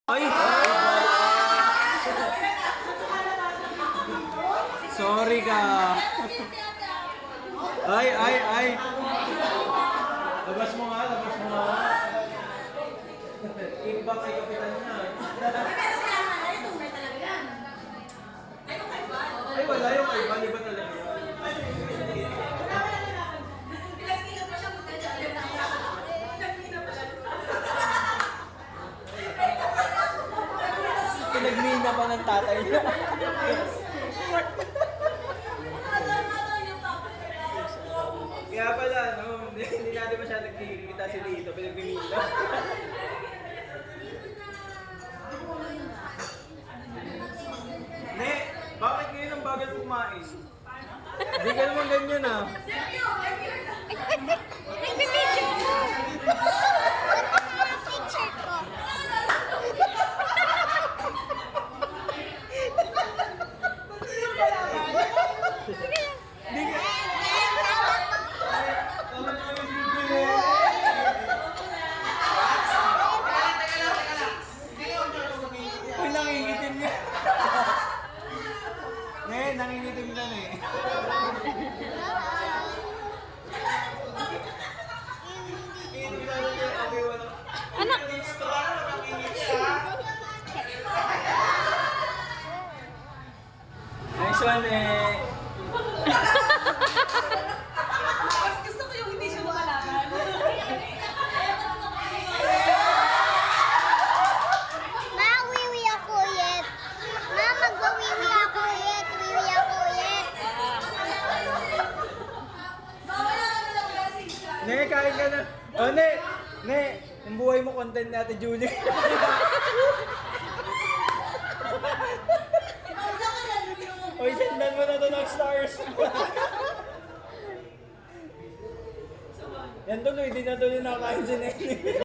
Ay! Sorry ka. Ay. Labas mo nga. Kickback kay kapitan niya. Ay, wala yung Ivan. Iba talaga yun. Pinagmina pa ng tatay niya. Kaya pala, no, hindi natin masyadong nagkikita si Lito, pinagmimila. Ne, bakit ngayon ang bagal kumain? Hindi ka naman ganyan ah. Nagpipicture ko! Picture ko! Uy, nangingitim niya. Ne, nangingitim ka na eh. Anak! Nice one eh. Gusto ko yung hindi siya makalaman. Ma, wiwi ako ulit. Ma, magwawiwi ako ulit. Wiwi ako ulit. Ne, kain ka na. Oh, Ne, ang buhay mo content natin, Julie. Oy, sendan mo na to ng stars. Yan tuloy, di na tuloy nakakain si Nelly.